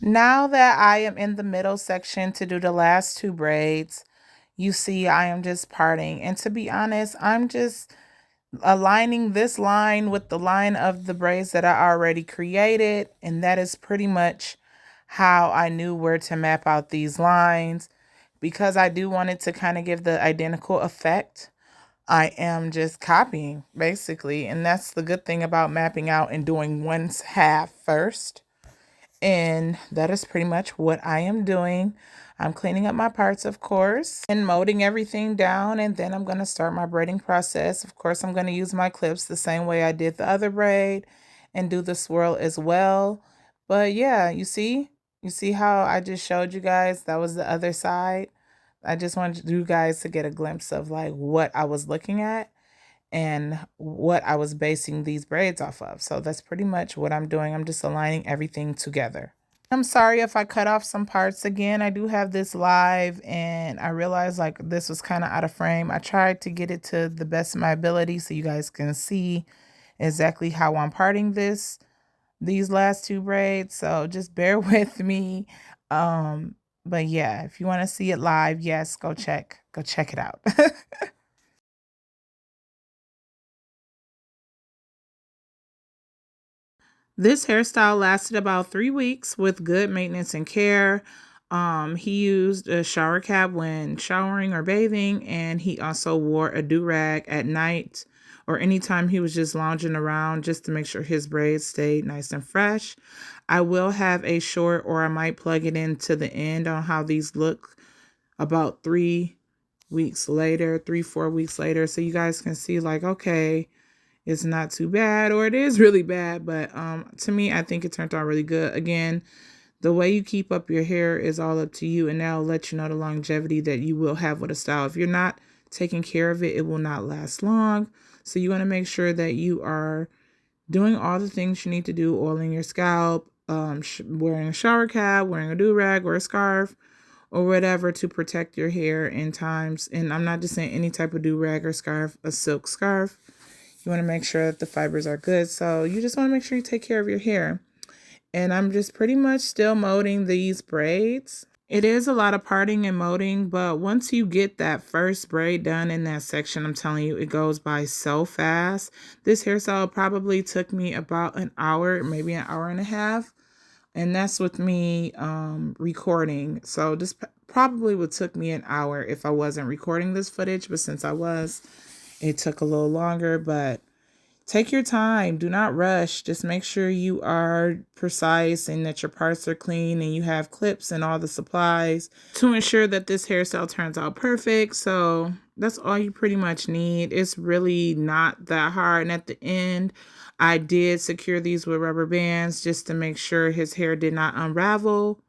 Now that I am in the middle section to do the last two braids, you see I am just parting. And to be honest, I'm just aligning this line with the line of the braids that I already created. And that is pretty much how I knew where to map out these lines. Because I do want it to kind of give the identical effect, I am just copying basically. And that's the good thing about mapping out and doing one's half first. And that is pretty much what I am doing. I'm cleaning up my parts, of course, and molding everything down. And then I'm going to start my braiding process. Of course, I'm going to use my clips the same way I did the other braid and do the swirl as well. But yeah, you see how I just showed you guys that was the other side. I just wanted you guys to get a glimpse of like what I was looking at and what I was basing these braids off of. So that's pretty much what I'm doing. I'm just aligning everything together. I'm sorry if I cut off some parts again. I do have this live and I realized like this was kind of out of frame. I tried to get it to the best of my ability so you guys can see exactly how I'm parting these last two braids. So just bear with me. But yeah, if you want to see it live, yes, go check it out. This hairstyle lasted about 3 weeks with good maintenance and care. He used a shower cap when showering or bathing, and he also wore a do-rag at night or anytime he was just lounging around just to make sure his braids stayed nice and fresh. I will have a short, or I might plug it into the end on how these look about 3 weeks later, 4 weeks later, so you guys can see like, okay, it's not too bad or it is really bad, but to me I think it turned out really good. Again, the way you keep up your hair is all up to you, and that'll let you know the longevity that you will have with a style. If you're not taking care of it, it will not last long. So you want to make sure that you are doing all the things you need to do: oiling your scalp, wearing a shower cap, wearing a do-rag or a scarf or whatever to protect your hair in times. And I'm not just saying any type of do-rag or scarf, a silk scarf. You want to make sure that the fibers are good. So you just want to make sure you take care of your hair. And I'm just pretty much still molding these braids. It is a lot of parting and molding, but once you get that first braid done in that section, I'm telling you, it goes by so fast. This hairstyle probably took me about an hour, maybe an hour and a half. And that's with me recording. So this probably would took me an hour if I wasn't recording this footage, but since I was, it took a little longer. But take your time. Do not rush. Just make sure you are precise and that your parts are clean and you have clips and all the supplies to ensure that this hairstyle turns out perfect. So that's all you pretty much need. It's really not that hard. And at the end, I did secure these with rubber bands just to make sure his hair did not unravel.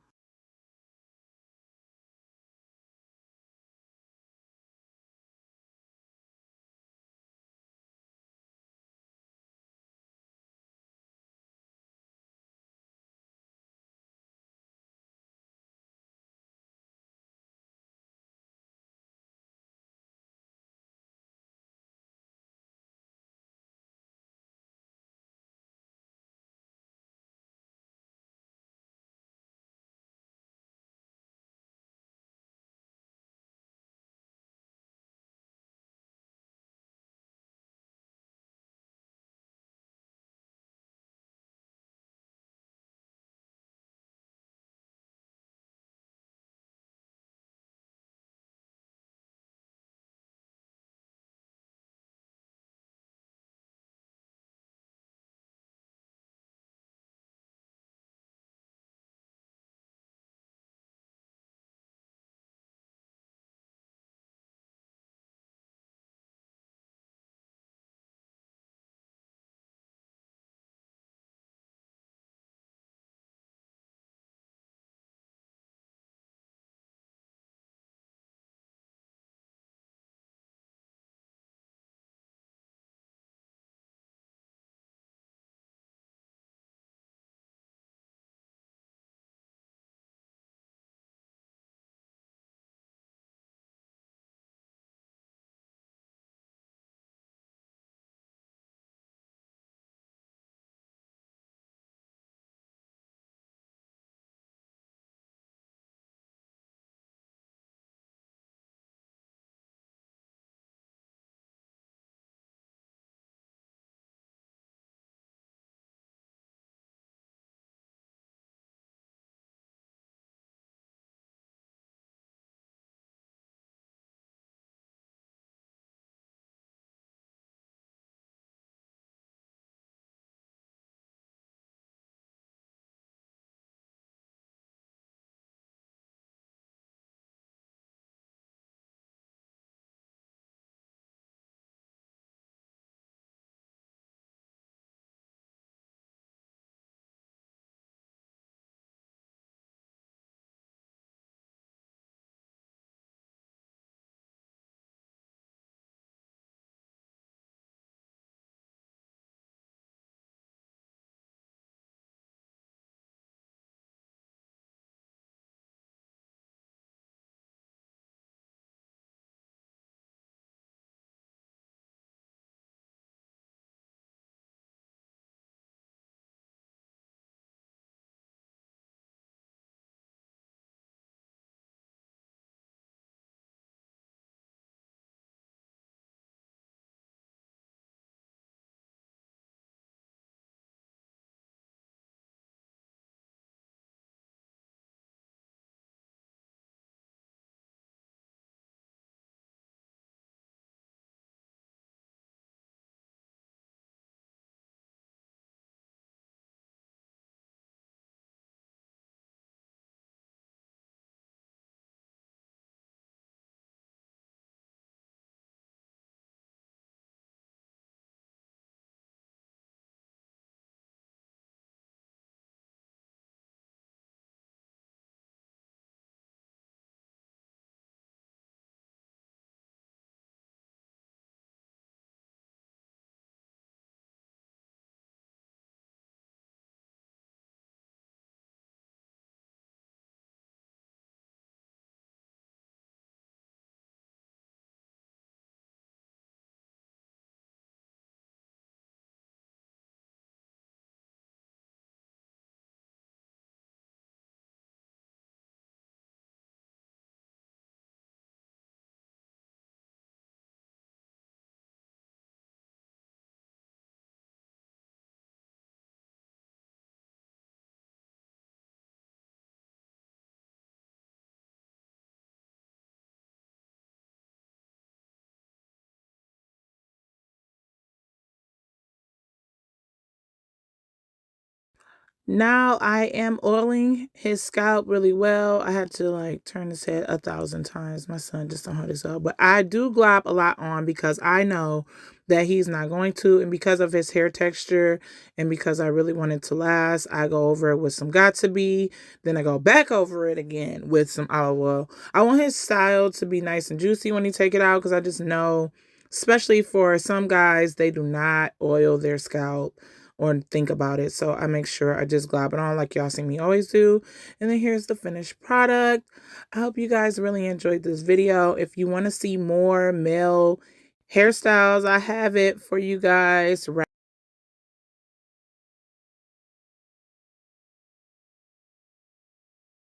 Now I am oiling his scalp really well. I had to like turn his head 1,000 times. My son just don't hurt himself. But I do glob a lot on because I know that he's not going to. And because of his hair texture and because I really want it to last, I go over it with some Got2b. Then I go back over it again with some olive oil. I want his style to be nice and juicy when he take it out because I just know, especially for some guys, they do not oil their scalp or think about it. So I make sure I just glob it on like y'all see me always do. And then here's the finished product. I hope you guys really enjoyed this video. If you want to see more male hairstyles, I have it for you guys.